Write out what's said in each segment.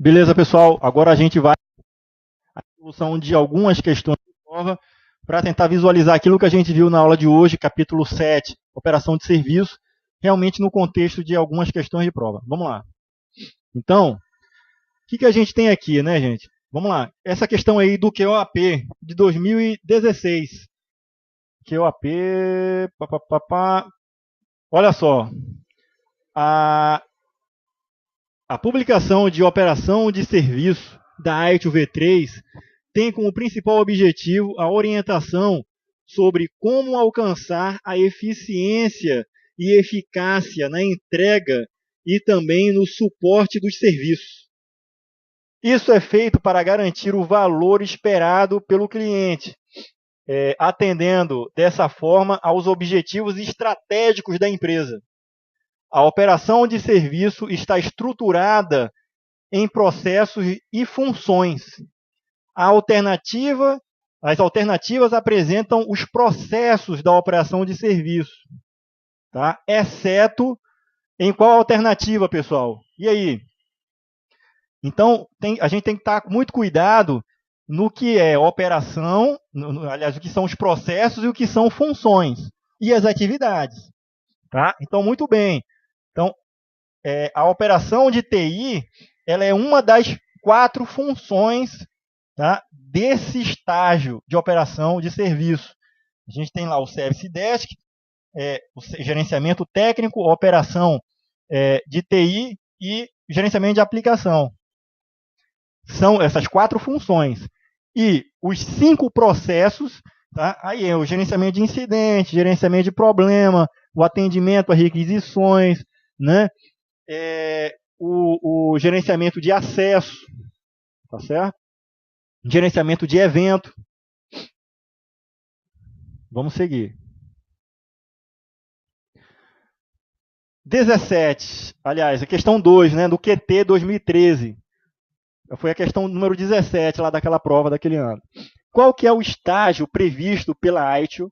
Beleza, pessoal? Agora a gente vai à solução de algumas questões de prova para tentar visualizar aquilo que a gente viu na aula de hoje, capítulo 7, operação de serviço, realmente no contexto de algumas questões de prova. Vamos lá. Então, o que a gente tem aqui, né, gente? Vamos lá. Essa questão aí do QOAP de 2016. QOAP... Olha só. A publicação de operação de serviço da ITIL V3 tem como principal objetivo a orientação sobre como alcançar a eficiência e eficácia na entrega e também no suporte dos serviços. Isso é feito para garantir o valor esperado pelo cliente, atendendo dessa forma aos objetivos estratégicos da empresa. A operação de serviço está estruturada em processos e funções. As alternativas apresentam os processos da operação de serviço, tá? Exceto em qual alternativa, pessoal? E aí? Então, a gente tem que estar com muito cuidado no que é operação, aliás, o que são os processos e o que são funções e as atividades, tá? Então, muito bem. Então, a operação de TI, ela é uma das 4 funções, tá, desse estágio de operação de serviço. A gente tem lá o Service Desk, o gerenciamento técnico, operação de TI e gerenciamento de aplicação. São essas 4 funções. E os 5 processos, tá, aí é o gerenciamento de incidente, gerenciamento de problema, o atendimento a requisições, né? O gerenciamento de acesso, tá certo? Gerenciamento de evento. Vamos seguir. 17, aliás, a questão 2, né, do QT 2013. Foi a questão número 17 lá daquela prova daquele ano. Qual que é o estágio previsto pela ITIL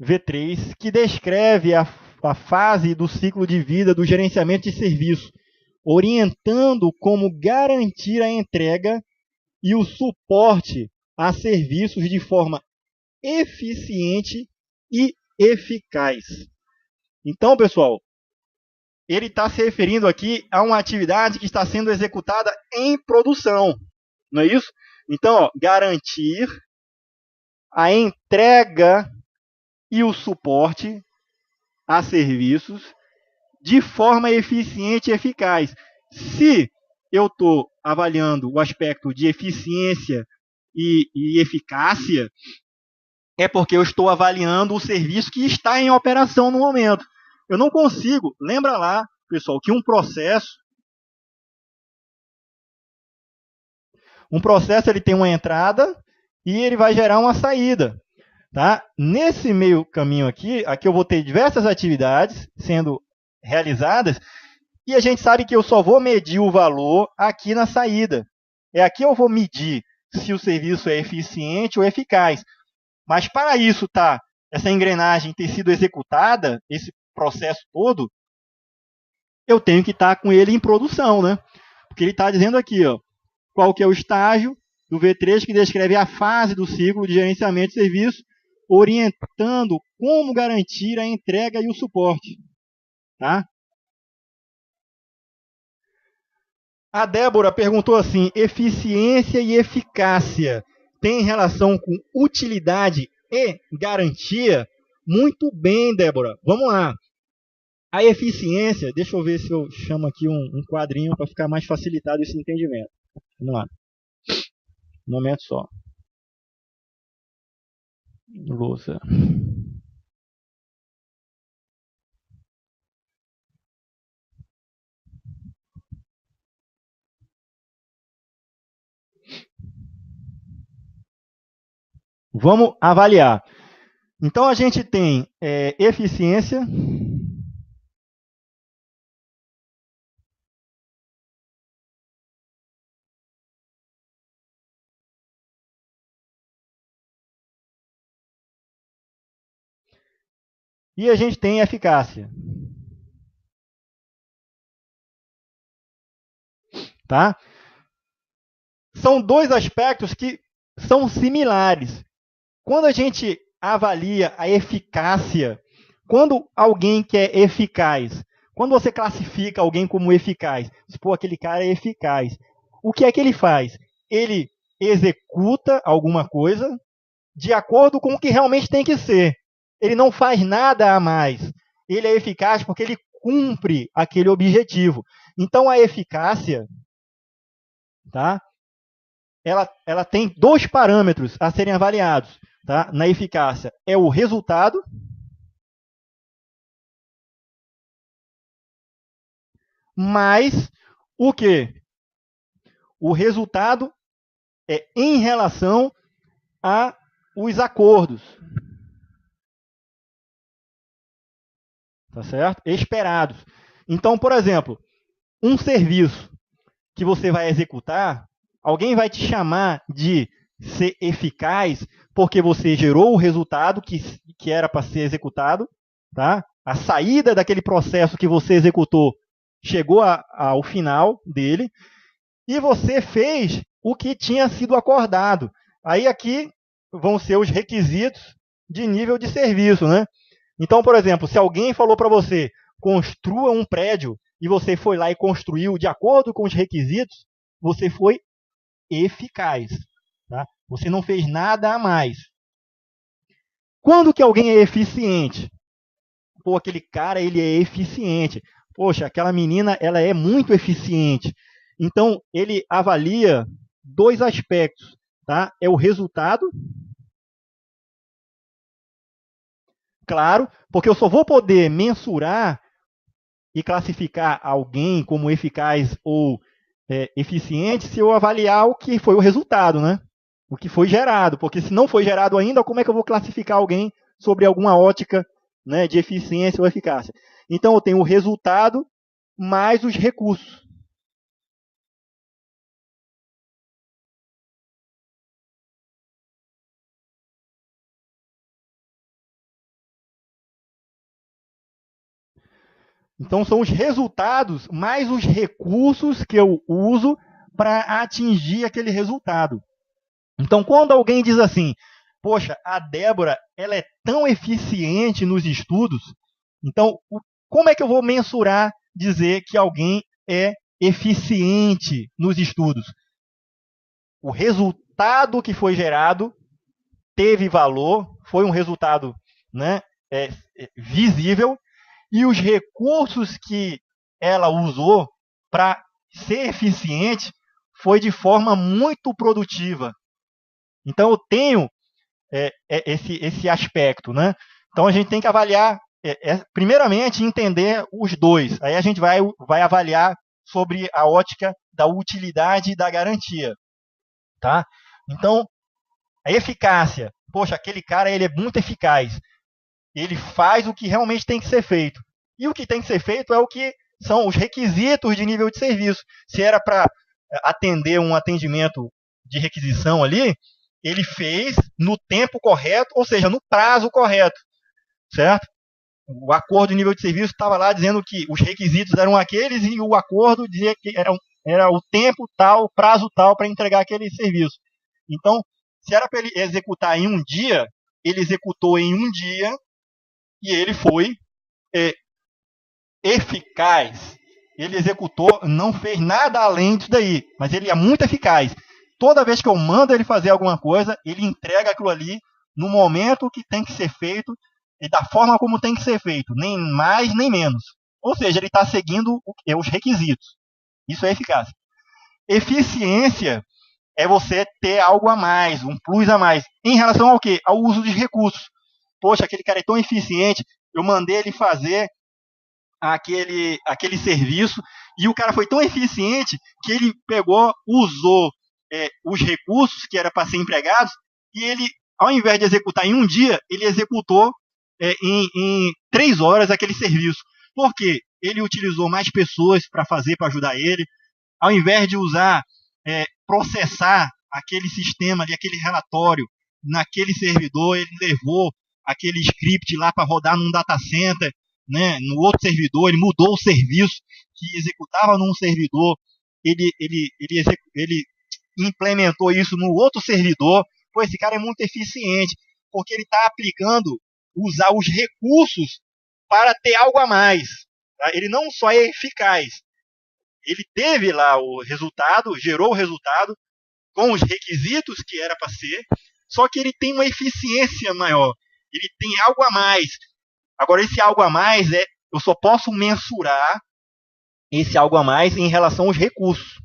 V3 que descreve a fase do ciclo de vida do gerenciamento de serviço, orientando como garantir a entrega e o suporte a serviços de forma eficiente e eficaz? Então, pessoal, ele está se referindo aqui a uma atividade que está sendo executada em produção, não é isso? Então, garantir a entrega e o suporte a serviços de forma eficiente e eficaz. Se eu estou avaliando o aspecto de eficiência e eficácia, é porque eu estou avaliando o serviço que está em operação no momento. Eu não consigo, lembra lá, pessoal, que um processo ele tem uma entrada e ele vai gerar uma saída. Tá? Nesse meio caminho aqui eu vou ter diversas atividades sendo realizadas e a gente sabe que eu só vou medir o valor aqui na saída. Aqui eu vou medir se o serviço é eficiente ou eficaz. Mas para isso, essa engrenagem ter sido executada, esse processo todo, eu tenho que estar com ele em produção, né? Porque ele está dizendo aqui, ó, qual que é o estágio do V3 que descreve a fase do ciclo de gerenciamento de serviço, orientando como garantir a entrega e o suporte. Tá? A Débora perguntou assim, eficiência e eficácia tem relação com utilidade e garantia? Muito bem, Débora. Vamos lá. A eficiência, deixa eu ver se eu chamo aqui um quadrinho para ficar mais facilitado esse entendimento. Vamos lá. Um momento só. Lousa. Vamos avaliar. Então, a gente tem eficiência, e a gente tem eficácia. Tá? São dois aspectos que são similares. Quando a gente avalia a eficácia, quando alguém que é eficaz, quando você classifica alguém como eficaz, pô, aquele cara é eficaz, o que é que ele faz? Ele executa alguma coisa de acordo com o que realmente tem que ser. Ele não faz nada a mais. Ele é eficaz porque ele cumpre aquele objetivo. Então, a eficácia, tá? Ela tem dois parâmetros a serem avaliados, tá? Na eficácia. É o resultado, mais o quê? O resultado é em relação a os acordos. Tá certo? Esperados. Então, por exemplo, um serviço que você vai executar, alguém vai te chamar de ser eficaz porque você gerou o resultado que era para ser executado, tá? A saída daquele processo que você executou chegou ao final dele e você fez o que tinha sido acordado. Aí aqui vão ser os requisitos de nível de serviço, né? Então, por exemplo, se alguém falou para você, construa um prédio, e você foi lá e construiu de acordo com os requisitos, você foi eficaz. Tá? Você não fez nada a mais. Quando que alguém é eficiente? Pô, aquele cara, ele é eficiente. Poxa, aquela menina, ela é muito eficiente. Então, ele avalia dois aspectos. Tá? É o resultado, claro, porque eu só vou poder mensurar e classificar alguém como eficaz ou eficiente se eu avaliar o que foi o resultado, né? O que foi gerado. Porque se não foi gerado ainda, como é que eu vou classificar alguém sobre alguma ótica, né, de eficiência ou eficácia? Então, eu tenho o resultado mais os recursos. Então, são os resultados mais os recursos que eu uso para atingir aquele resultado. Então, quando alguém diz assim, poxa, a Débora, ela é tão eficiente nos estudos, então, como é que eu vou mensurar, dizer que alguém é eficiente nos estudos? O resultado que foi gerado teve valor, foi um resultado, né, visível, e os recursos que ela usou para ser eficiente foi de forma muito produtiva. Então, eu tenho esse aspecto, né? Então, a gente tem que avaliar, primeiramente, entender os dois. Aí a gente vai avaliar sobre a ótica da utilidade e da garantia. Tá? Então, a eficácia. Poxa, aquele cara ele é muito eficaz. Ele faz o que realmente tem que ser feito. E o que tem que ser feito é o que são os requisitos de nível de serviço. Se era para atender um atendimento de requisição ali, ele fez no tempo correto, ou seja, no prazo correto, certo? O acordo de nível de serviço estava lá dizendo que os requisitos eram aqueles e o acordo dizia que era o tempo tal, prazo tal para entregar aquele serviço. Então, se era para ele executar em um dia, ele executou em um dia e ele foi eficaz. Ele executou, não fez nada além disso daí, mas ele é muito eficaz. Toda vez que eu mando ele fazer alguma coisa, ele entrega aquilo ali no momento que tem que ser feito e da forma como tem que ser feito, nem mais nem menos. Ou seja, ele está seguindo os requisitos. Isso é eficácia. Eficiência é você ter algo a mais, um plus a mais. Em relação ao quê? Ao uso de recursos. Poxa, aquele cara é tão eficiente, eu mandei ele fazer aquele serviço e o cara foi tão eficiente que ele pegou, usou os recursos que era para ser empregados e ele, ao invés de executar em um dia, ele executou em 3 horas aquele serviço. Por quê? Ele utilizou mais pessoas para fazer, para ajudar ele. Ao invés de usar, processar aquele sistema, aquele relatório naquele servidor, ele levou aquele script lá para rodar num data center, né, no outro servidor, ele mudou o serviço que executava num servidor ele implementou isso no outro servidor, pô, esse cara é muito eficiente, porque ele está aplicando, usar os recursos para ter algo a mais. Tá? Ele não só é eficaz, ele teve lá o resultado, gerou o resultado, com os requisitos que era para ser, só que ele tem uma eficiência maior, ele tem algo a mais. Agora, esse algo a mais, eu só posso mensurar esse algo a mais em relação aos recursos.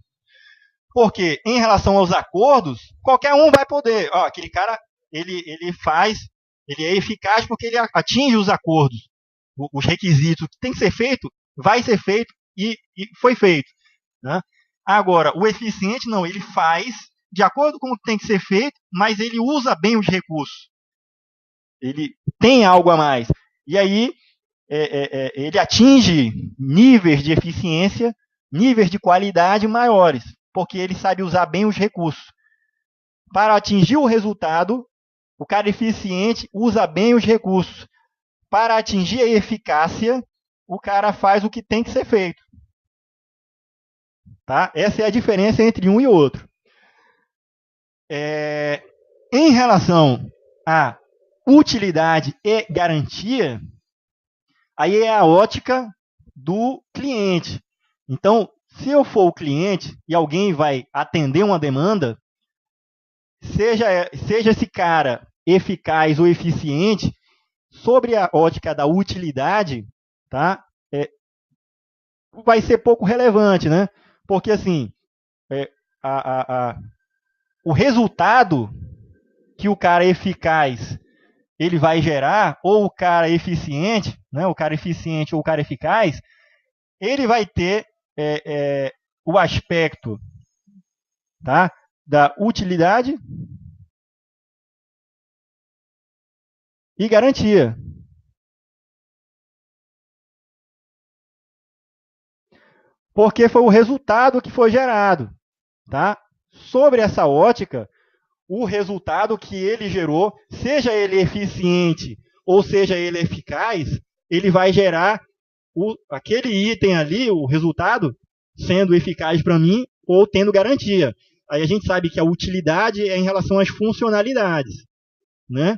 Porque, em relação aos acordos, qualquer um vai poder. Ó, aquele cara, ele é eficaz porque ele atinge os acordos, os requisitos. O que tem que ser feito, vai ser feito e foi feito. Né? Agora, o eficiente não, ele faz de acordo com o que tem que ser feito, mas ele usa bem os recursos. Ele tem algo a mais. E aí, ele atinge níveis de eficiência, níveis de qualidade maiores, porque ele sabe usar bem os recursos. Para atingir o resultado, o cara eficiente usa bem os recursos. Para atingir a eficácia, o cara faz o que tem que ser feito. Tá? Essa é a diferença entre um e outro. Em relação a utilidade e garantia, aí é a ótica do cliente. Então, se eu for o cliente e alguém vai atender uma demanda, seja esse cara eficaz ou eficiente, sobre a ótica da utilidade, tá? Vai ser pouco relevante, né? Porque, assim, o resultado que o cara eficaz ele vai gerar, ou o cara eficiente, né? O cara eficiente ou o cara eficaz, ele vai ter o aspecto, tá? Da utilidade e garantia. Porque foi o resultado que foi gerado. Tá? Sobre essa ótica, o resultado que ele gerou, seja ele eficiente ou seja ele eficaz, ele vai gerar aquele item ali, o resultado, sendo eficaz para mim ou tendo garantia. Aí a gente sabe que a utilidade é em relação às funcionalidades, né?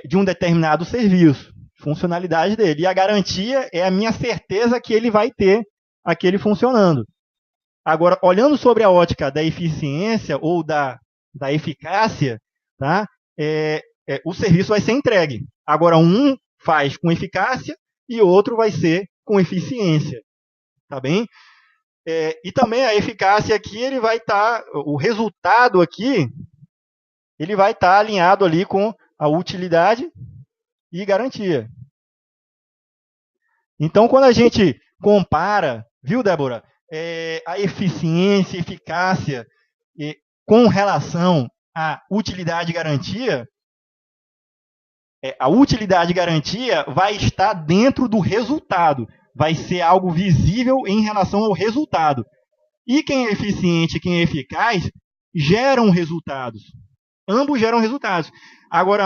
De um determinado serviço, funcionalidade dele. E a garantia é a minha certeza que ele vai ter aquele funcionando. Agora, olhando sobre a ótica da eficiência ou da eficácia, tá? O serviço vai ser entregue. Agora, um faz com eficácia e outro vai ser com eficiência. Tá bem? E também a eficácia aqui, ele vai estar, o resultado aqui, ele vai estar alinhado ali com a utilidade e garantia. Então, quando a gente compara, viu, Débora, a eficiência e eficácia com relação à utilidade e garantia, a utilidade e garantia vai estar dentro do resultado, vai ser algo visível em relação ao resultado. E quem é eficiente e quem é eficaz geram resultados. Ambos geram resultados. Agora,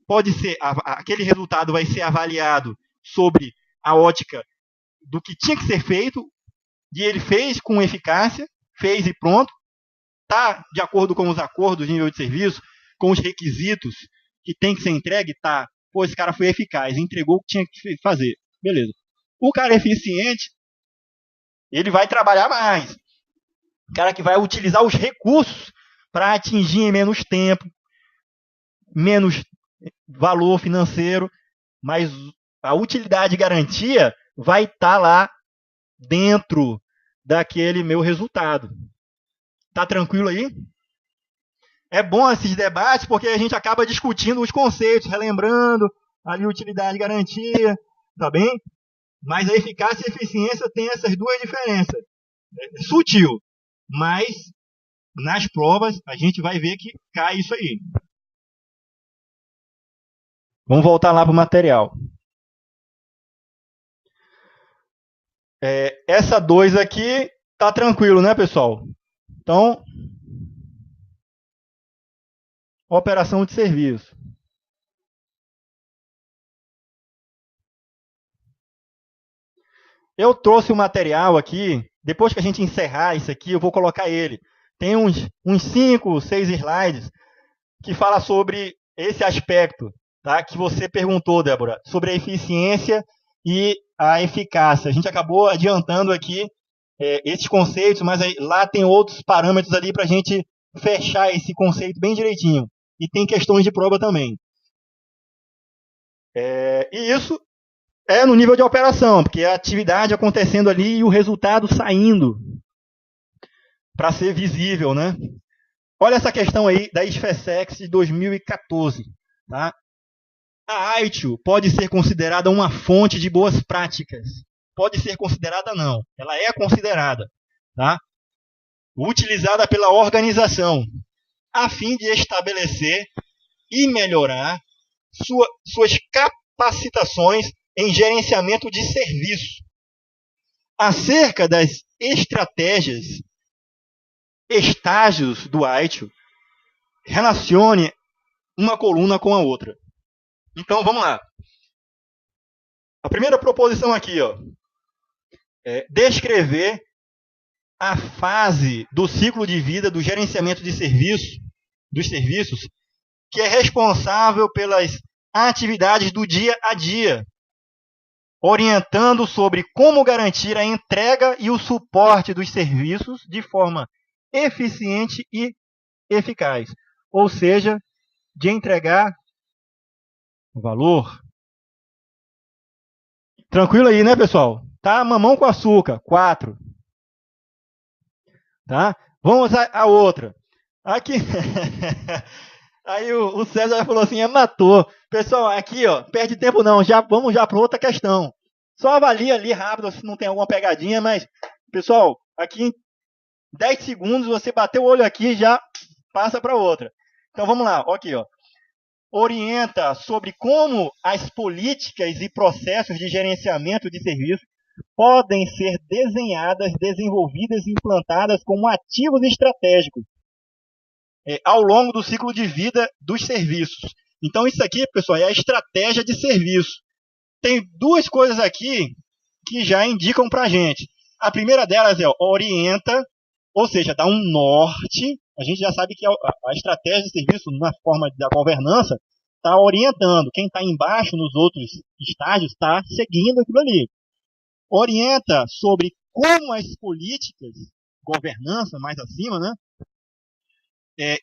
pode ser, aquele resultado vai ser avaliado sobre a ótica do que tinha que ser feito, e ele fez com eficácia, fez e pronto, está de acordo com os acordos de nível de serviço, com os requisitos que tem que ser entregue, tá, pô, esse cara foi eficaz, entregou o que tinha que fazer, beleza. O cara eficiente, ele vai trabalhar mais. O cara que vai utilizar os recursos para atingir em menos tempo, menos valor financeiro, mas a utilidade e garantia vai estar lá dentro daquele meu resultado. Tá tranquilo aí? É bom esses debates porque a gente acaba discutindo os conceitos, relembrando ali utilidade e garantia, tá bem? Mas a eficácia e a eficiência tem essas duas diferenças. É sutil, mas nas provas a gente vai ver que cai isso aí. Vamos voltar lá para o material. Essa 2 aqui tá tranquilo, né, pessoal? Então, operação de serviço. Eu trouxe o material aqui depois que a gente encerrar isso aqui, eu vou colocar ele. Tem uns 5, 6 slides que fala sobre esse aspecto, tá? Que você perguntou, Débora, sobre a eficiência e a eficácia. A gente acabou adiantando aqui esses conceitos, mas aí, lá tem outros parâmetros ali para a gente fechar esse conceito bem direitinho. E tem questões de prova também. E isso é no nível de operação, porque é a atividade acontecendo ali e o resultado saindo para ser visível, né? Olha essa questão aí da SFSEX de 2014. Tá? A ITIL pode ser considerada uma fonte de boas práticas. Pode ser considerada não, ela é considerada. Tá? Utilizada pela organização, a fim de estabelecer e melhorar suas capacitações em gerenciamento de serviço. Acerca das estratégias, estágios do ITIL, relacione uma coluna com a outra. Então, vamos lá. A primeira proposição aqui, ó, é descrever a fase do ciclo de vida do gerenciamento de dos serviços, que é responsável pelas atividades do dia a dia, orientando sobre como garantir a entrega e o suporte dos serviços de forma eficiente e eficaz. Ou seja, de entregar o valor. Tranquilo aí, né, pessoal? Tá? Mamão com açúcar, 4. Tá? Vamos a outra. Aqui. Aí o César falou assim, matou. Pessoal, aqui, ó, perde tempo não. Vamos já para outra questão. Só avalia ali rápido se não tem alguma pegadinha, mas, pessoal, aqui em 10 segundos você bateu o olho aqui e já passa para outra. Então vamos lá, aqui, ó. Orienta sobre como as políticas e processos de gerenciamento de serviços podem ser desenhadas, desenvolvidas e implantadas como ativos estratégicos ao longo do ciclo de vida dos serviços. Então, isso aqui, pessoal, é a estratégia de serviço. Tem duas coisas aqui que já indicam para a gente. A primeira delas é orienta, ou seja, dá um norte. A gente já sabe que a estratégia de serviço, na forma da governança, está orientando. Quem está embaixo, nos outros estágios, está seguindo aquilo ali. Orienta sobre como as políticas, governança mais acima, né?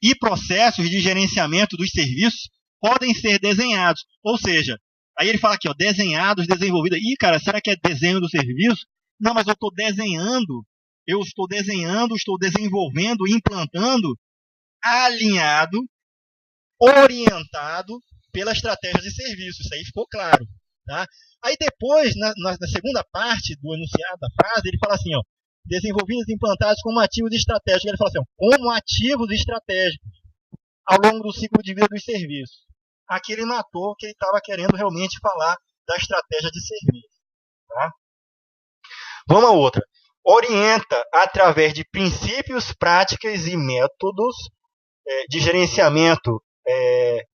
E processos de gerenciamento dos serviços podem ser desenhados. Ou seja, aí ele fala aqui, ó, desenhados, desenvolvidos. Ih, cara, será que é desenho do serviço? Não, mas eu estou desenhando, estou desenvolvendo, implantando, alinhado, orientado pela estratégia de serviço. Isso aí ficou claro. Tá? Aí depois, na segunda parte do enunciado da frase, ele fala assim, ó, desenvolvidos e implantados como ativos estratégicos. Ele fala assim, ó, como ativos estratégicos ao longo do ciclo de vida dos serviços. Aqui ele matou que ele estava querendo realmente falar da estratégia de serviço. Tá? Vamos a outra. Orienta através de princípios, práticas e métodos de gerenciamento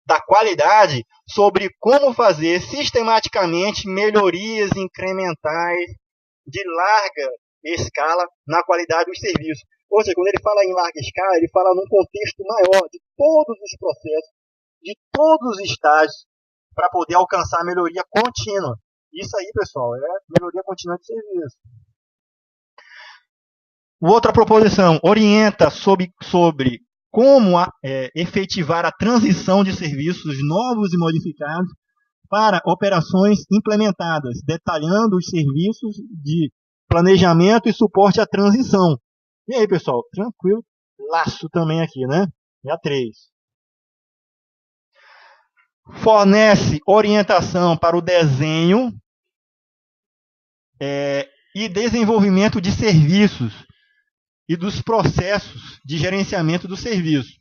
da qualidade sobre como fazer sistematicamente melhorias incrementais de larga escala na qualidade dos serviços. Ou seja, quando ele fala em larga escala, ele fala num contexto maior de todos os processos, de todos os estágios, para poder alcançar a melhoria contínua. Isso aí, pessoal, é melhoria contínua de serviço. Outra proposição, orienta sobre como efetivar a transição de serviços novos e modificados para operações implementadas, detalhando os serviços de planejamento e suporte à transição. E aí, pessoal, tranquilo? Laço também aqui, né? E a 3. Fornece orientação para o desenho e desenvolvimento de serviços e dos processos de gerenciamento do serviço.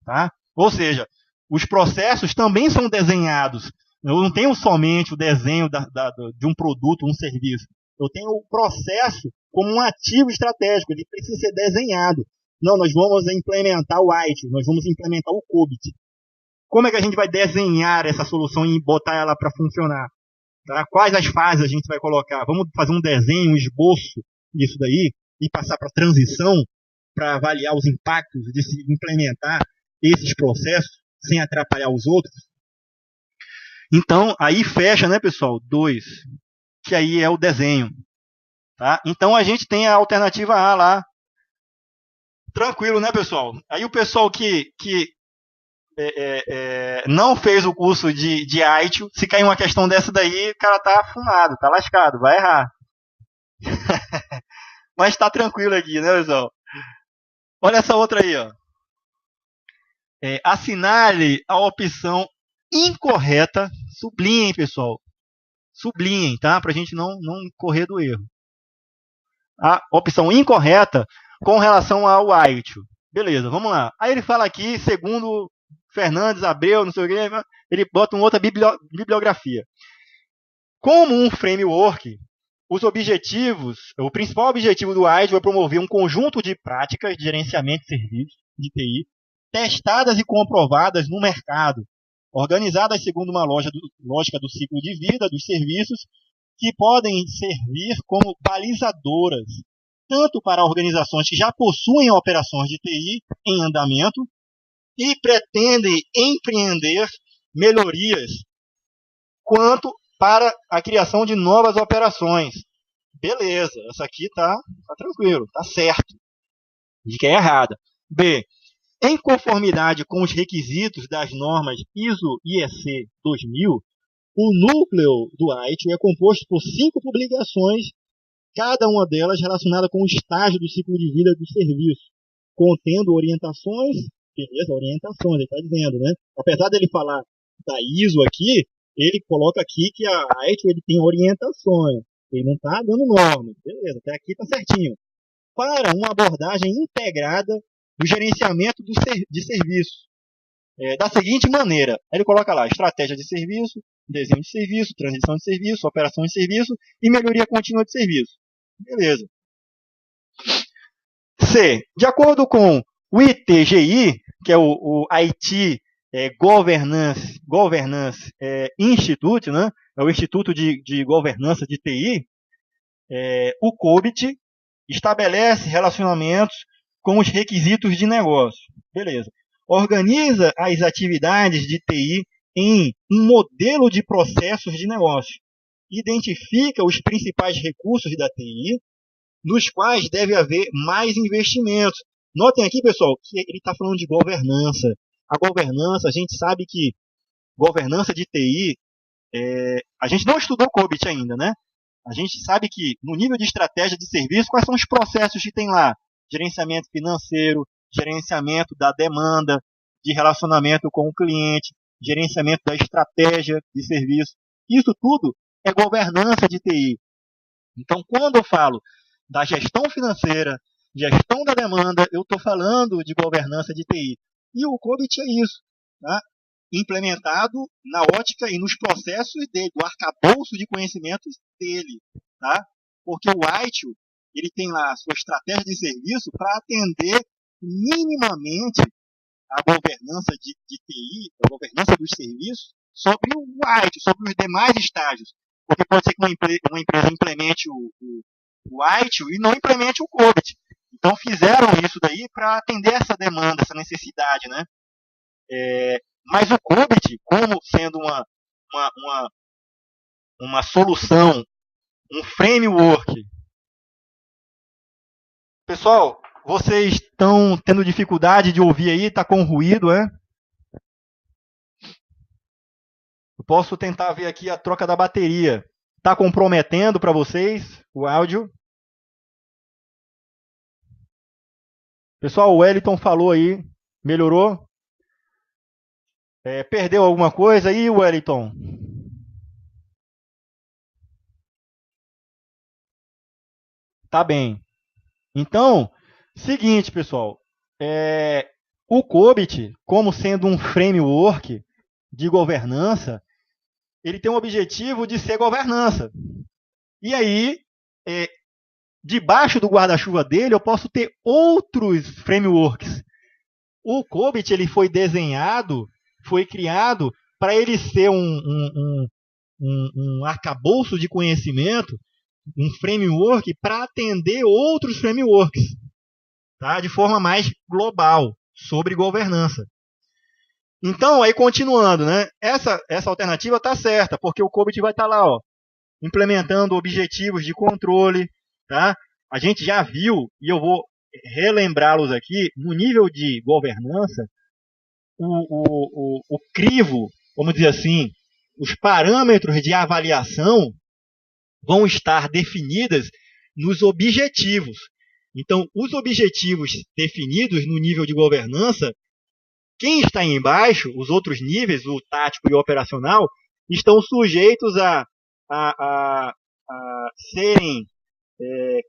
Tá? Ou seja, os processos também são desenhados. Eu não tenho somente o desenho de um produto, um serviço. Eu tenho o processo como um ativo estratégico. Ele precisa ser desenhado. Não, nós vamos implementar o ITIL, nós vamos implementar o COBIT. Como é que a gente vai desenhar essa solução e botar ela para funcionar? Tá? Quais as fases a gente vai colocar? Vamos fazer um desenho, um esboço disso daí? e passar para a transição, para avaliar os impactos de se implementar esses processos sem atrapalhar os outros. Então, aí fecha, né, pessoal? 2, que aí é o desenho. Tá? Então, a gente tem a alternativa A lá. Tranquilo, né, pessoal? Aí o pessoal que não fez o curso de ITIL, se cair uma questão dessa daí, o cara tá afumado, tá lascado, vai errar. Mas tá tranquilo aqui, né, pessoal? Olha essa outra aí, ó. Assinale a opção incorreta. Sublinhem, pessoal. Sublinhem, tá? Pra gente não correr do erro. A opção incorreta com relação ao ITIL. Beleza, vamos lá. Aí ele fala aqui, segundo Fernandes, Abreu, não sei o que, ele bota uma outra bibliografia. Como um framework, o principal objetivo do ITIL é promover um conjunto de práticas de gerenciamento de serviços, de TI, testadas e comprovadas no mercado, organizadas segundo uma lógica do ciclo de vida dos serviços, que podem servir como balizadoras, tanto para organizações que já possuem operações de TI em andamento e pretendem empreender melhorias, quanto para a criação de novas operações. Beleza, essa aqui tá tranquilo, tá certo. De que é errada. B. Em conformidade com os requisitos das normas ISO IEC 2000, o núcleo do ITIL é composto por 5 publicações, cada uma delas relacionada com o estágio do ciclo de vida do serviço, contendo orientações, beleza, orientações, ele está dizendo, né? Apesar dele falar da ISO aqui, ele coloca aqui que a ITIL ele tem orientações, ele não está dando normas, beleza, até aqui está certinho. Para uma abordagem integrada do gerenciamento de serviço, da seguinte maneira, ele coloca lá, estratégia de serviço, desenho de serviço, transição de serviço, operação de serviço e melhoria contínua de serviço. Beleza. C. De acordo com o ITGI, que é o IT Governance Institute, né? É o Instituto de Governança de TI, o COBIT estabelece relacionamentos com os requisitos de negócio. Beleza. Organiza as atividades de TI em um modelo de processos de negócio. Identifica os principais recursos da TI, nos quais deve haver mais investimentos. Notem aqui, pessoal, que ele está falando de governança. A governança, a gente sabe que governança de TI, a gente não estudou COBIT ainda, né? A gente sabe que no nível de estratégia de serviço, quais são os processos que tem lá? Gerenciamento financeiro, gerenciamento da demanda, de relacionamento com o cliente, gerenciamento da estratégia de serviço. Isso tudo é governança de TI. Então, quando eu falo da gestão financeira, gestão da demanda, eu estou falando de governança de TI. E o COBIT é isso, tá? Implementado na ótica e nos processos dele, do arcabouço de conhecimentos dele. Tá? Porque o ITIL, ele tem lá a sua estratégia de serviço para atender minimamente a governança de TI, a governança dos serviços, sobre o ITIL, sobre os demais estágios. Porque pode ser que uma empresa implemente o ITIL e não implemente o COBIT. Então fizeram isso daí para atender essa demanda, essa necessidade, né? Mas o COBIT, como sendo uma solução, um framework. Pessoal, vocês estão tendo dificuldade de ouvir aí? Está com ruído, é? Eu posso tentar ver aqui a troca da bateria. Está comprometendo para vocês o áudio? Pessoal, o Wellington falou aí. Melhorou? Perdeu alguma coisa aí, Wellington? Tá bem. Então, seguinte, pessoal. O COBIT, como sendo um framework de governança, ele tem o objetivo de ser governança. E aí, debaixo do guarda-chuva dele, eu posso ter outros frameworks. O COBIT ele foi desenhado, foi criado para ele ser um arcabouço de conhecimento um framework para atender outros frameworks, tá? De forma mais global, sobre governança. Então, aí continuando, né? Essa alternativa está certa, porque o COBIT vai estar lá, ó, implementando objetivos de controle, tá? A gente já viu, e eu vou relembrá-los aqui, no nível de governança, o crivo, vamos dizer assim, os parâmetros de avaliação vão estar definidos nos objetivos. Então, os objetivos definidos no nível de governança, quem está embaixo, os outros níveis, o tático e o operacional, estão sujeitos a serem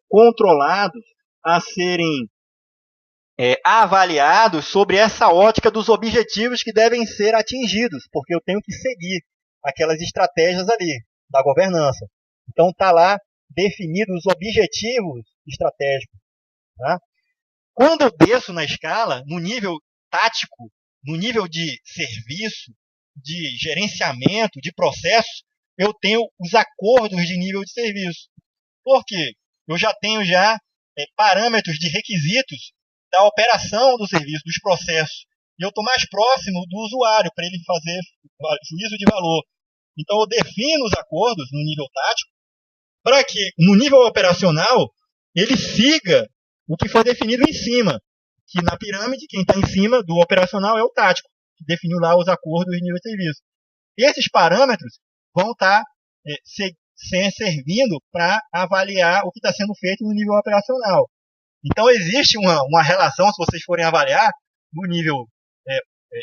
controlados, a serem avaliados sobre essa ótica dos objetivos que devem ser atingidos, porque eu tenho que seguir aquelas estratégias ali da governança. Então está lá definidos os objetivos estratégicos. Tá? Quando eu desço na escala, no nível tático, no nível de serviço, de gerenciamento, de processo, eu tenho os acordos de nível de serviço. Por quê? Eu já tenho parâmetros de requisitos da operação do serviço, dos processos. E eu estou mais próximo do usuário para ele fazer juízo de valor. Então eu defino os acordos no nível tático para que no nível operacional ele siga o que foi definido em cima. Que na pirâmide, quem está em cima do operacional é o tático, que definiu lá os acordos de nível de serviço. E esses parâmetros vão estar servindo para avaliar o que está sendo feito no nível operacional. Então, existe uma relação, se vocês forem avaliar, do nível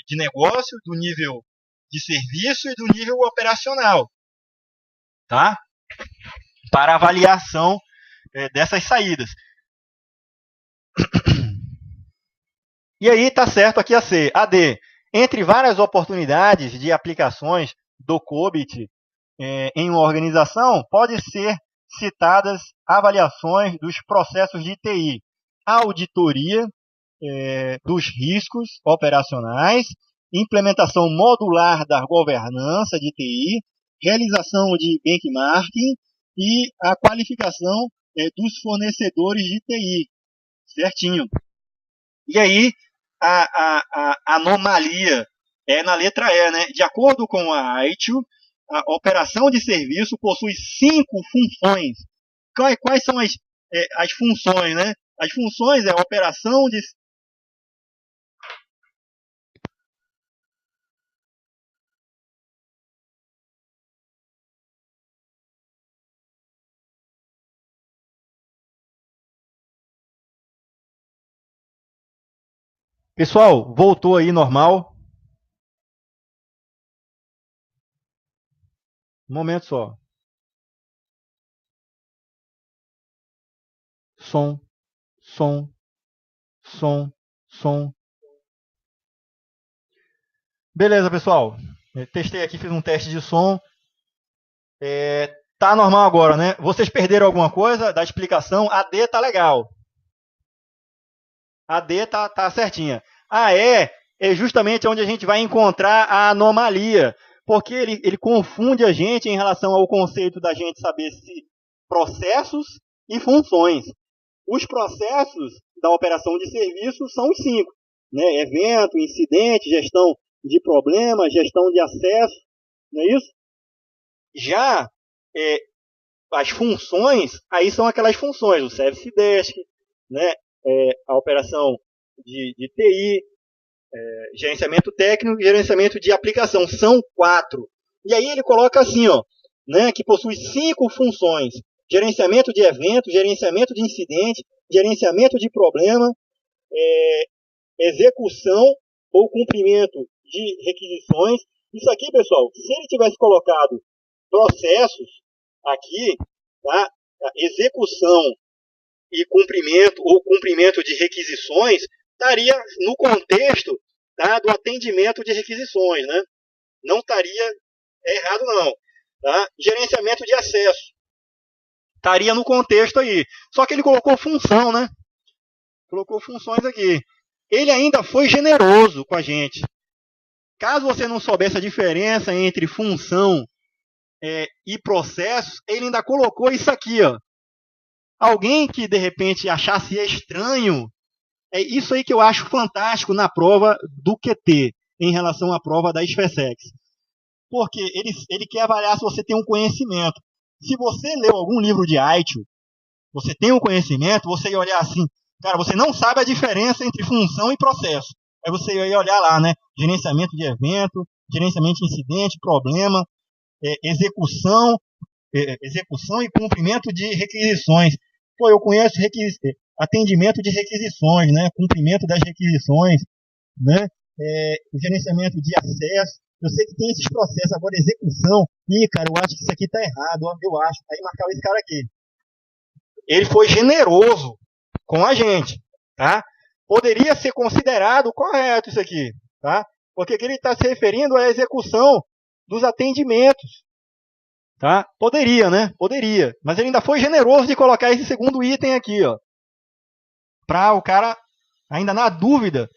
de negócio, do nível de serviço e do nível operacional, tá? Para avaliação dessas saídas. E aí está certo aqui a C. AD. Entre várias oportunidades de aplicações do COBIT em uma organização, pode ser citadas avaliações dos processos de TI, auditoria dos riscos operacionais, implementação modular da governança de TI, realização de benchmarking e a qualificação dos fornecedores de TI. Certinho. E aí, a anomalia é na letra E, né? De acordo com a ITIL, a operação de serviço possui 5 funções. Quais são as funções, né? As funções é a operação de... Pessoal, voltou aí normal. Um momento só. Som. Beleza, pessoal. Testei aqui, fiz um teste de som. Tá normal agora, né? Vocês perderam alguma coisa da explicação? A D tá legal. A D tá certinha. A E é justamente onde a gente vai encontrar a anomalia, porque ele confunde a gente em relação ao conceito da gente saber se processos e funções. Os processos da operação de serviço são os 5, né? Evento, incidente, gestão de problemas, gestão de acesso, não é isso? Já as funções, aí são aquelas funções, o Service Desk, né? A operação de TI, gerenciamento técnico e gerenciamento de aplicação. São 4. E aí ele coloca assim, ó, né, que possui 5 funções. Gerenciamento de evento, gerenciamento de incidente, gerenciamento de problema, execução ou cumprimento de requisições. Isso aqui, pessoal, se ele tivesse colocado processos aqui, tá? Execução e cumprimento ou cumprimento de requisições, estaria no contexto, tá, do atendimento de requisições, né? Não estaria errado, não. Tá? Gerenciamento de acesso estaria no contexto aí. Só que ele colocou função, né? Colocou funções aqui. Ele ainda foi generoso com a gente. Caso você não soubesse a diferença entre função e processos, ele ainda colocou isso aqui, ó. Alguém que, de repente, achasse estranho, é isso aí que eu acho fantástico na prova do QT, em relação à prova da SFSEX. Porque ele quer avaliar se você tem um conhecimento. Se você leu algum livro de Aitio, você tem um conhecimento, você ia olhar assim, cara, você não sabe a diferença entre função e processo. Aí você ia olhar lá, né? Gerenciamento de evento, gerenciamento de incidente, problema, execução e cumprimento de requisições. Pô, eu conheço atendimento de requisições, né? Cumprimento das requisições, né? O gerenciamento de acesso. Eu sei que tem esses processos, agora execução. Ih, cara, eu acho que isso aqui tá errado, ó, eu acho. Aí marcava esse cara aqui. Ele foi generoso com a gente, tá? Poderia ser considerado correto isso aqui, tá? Porque ele está se referindo à execução dos atendimentos, tá? Poderia, né? Poderia. Mas ele ainda foi generoso de colocar esse segundo item aqui, ó. Para o cara, ainda na dúvida,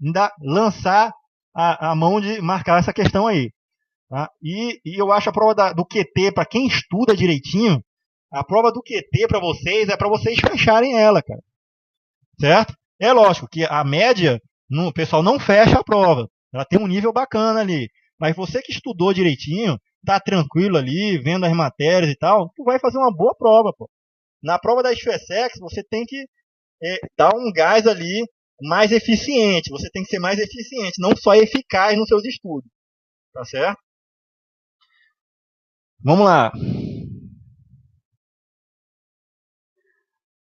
ainda lançar a mão de marcar essa questão aí. Tá? E eu acho a prova do QT, para quem estuda direitinho, a prova do QT para vocês é para vocês fecharem ela, cara. Certo? É lógico que a média, o pessoal não fecha a prova. Ela tem um nível bacana ali. Mas você que estudou direitinho, tá tranquilo ali, vendo as matérias e tal, tu vai fazer uma boa prova, pô. Na prova da SFSEX, você tem que dar um gás ali mais eficiente. Você tem que ser mais eficiente, não só eficaz nos seus estudos. Tá certo? Vamos lá.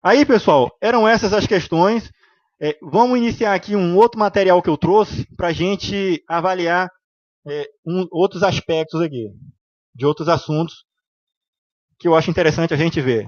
Aí, pessoal, eram essas as questões. Vamos iniciar aqui um outro material que eu trouxe para a gente avaliar outros aspectos aqui, de outros assuntos que eu acho interessante a gente ver.